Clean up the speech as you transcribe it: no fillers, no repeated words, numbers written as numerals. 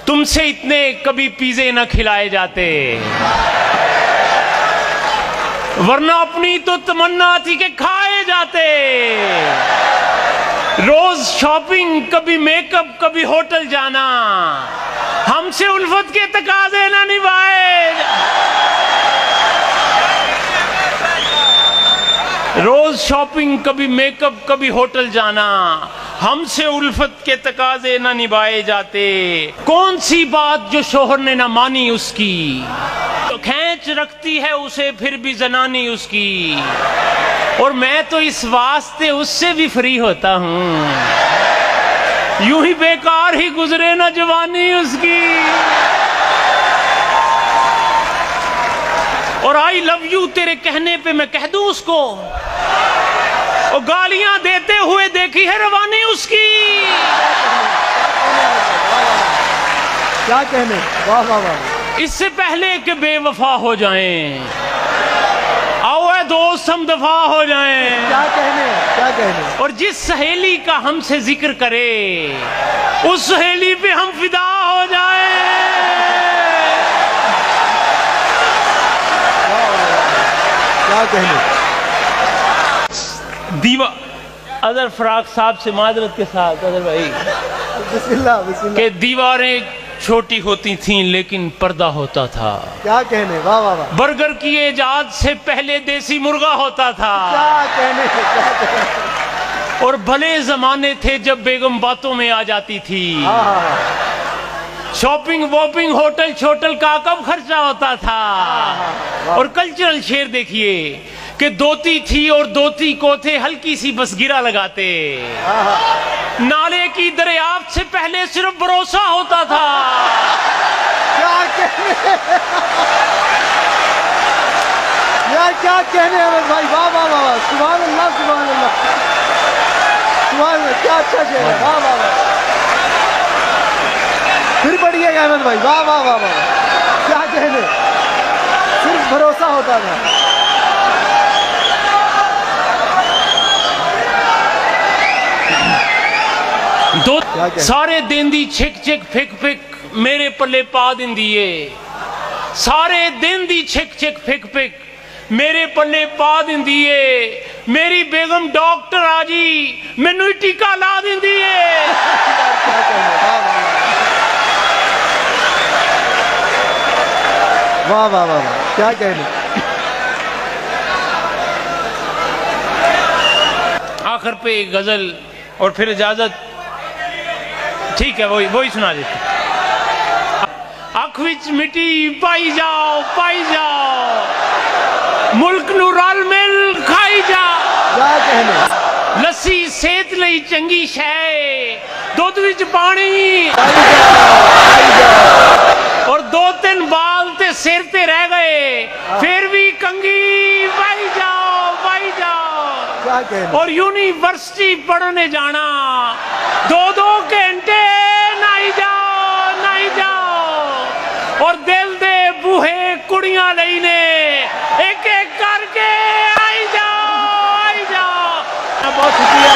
तुमसे इतने कभी पिज़्ज़े न खिलाए जाते, वरना अपनी तो तमन्ना थी कि खाए जाते। रोज शॉपिंग, कभी मेकअप, कभी होटल जाना, हमसे उल्फत के तकाजे न निभाए। रोज शॉपिंग, कभी मेकअप, कभी होटल जाना, हमसे उल्फत के तकाजे न निभाए जाते। कौन सी बात जो शोहर ने न मानी उसकी, तो खींच रखती है उसे फिर भी जनानी उसकी। और मैं तो इस वास्ते उससे भी फ्री होता हूँ, यूं ही बेकार ही गुजरे न जवानी उसकी। और आई लव यू तेरे कहने पे मैं कह दूं उसको, और गालियां देते हुए देखी है रवानी उसकी। क्या कहने, वाह वाह वाह। इससे पहले कि बेवफा हो जाएं, आओ ऐ दोस्त हम दफा हो जाएं। क्या कहने, क्या कहने। और जिस सहेली का हमसे जिक्र करे, उस सहेली पे हम फिदा हो जाएं। क्या कहने। दीवा अदर फराक साहब से माजरत के साथ, अदर भाई, बिस्मिल्लाह बिस्मिल्लाह। कि दीवारें छोटी होती थीं लेकिन पर्दा होता था। क्या कहने, वाह वाह वाह। बर्गर की इजाद से पहले देसी मुर्गा होता था। क्या कहने, क्या कहने। और भले जमाने थे जब बेगम बातों में आ जाती थी। हाँ हाँ हाँ। शॉपिंग वॉपिंग होटल छोटल का कब खर्चा होता था। और कल्चरल शेर देखिए कि दोती थी और दोती को थे हल्की सी बस गिरा लगाते। नाले की दरियाफ्त से पहले सिर्फ भरोसा होता था। क्या कहने यार, क्या कहने अहमद भाई, वाह वाह वाह वाह। सुभान अल्लाह, सुभान अल्लाह, सुभान अल्लाह। क्या अच्छा शेर है, वाह वाह वाह। फिर बढ़िएगा अहमद भाई, वाह वाह वाह वाह। क्या कहने, सिर्फ भरोसा होता था। दो सारे दिन दी छिक छिक फिक फिक मेरे पल्ले पा दिंदिए। सारे दिन दी छिक छिक फिक फिक मेरे पल्ले पा दिंदिए। मेरी बेगम डॉक्टर आजी मैनू टीका ला दिंदिए। वाह वाह वाह वाह। क्या कहने। आखिर पे एक गजल और फिर इजाजत। ठीक है, वही सुना देते। अख विच मिट्टी पाई जाओ, मुल्क नू रल मिल खाई जा। क्या कहने। लस्सी सेहत लई चंगी शै, दुध विच पानी। और 2-3 बाल ते सिर ते रह गए, फिर भी कंगी पाई जाओ। क्या कहने। और यूनिवर्सिटी पढ़ने जाना, 2-2 घंटे नहीं जाओ। और दिल दे बूहे कुड़ियां लेने, एक एक करके आई जाओ। बहुत शुक्रिया।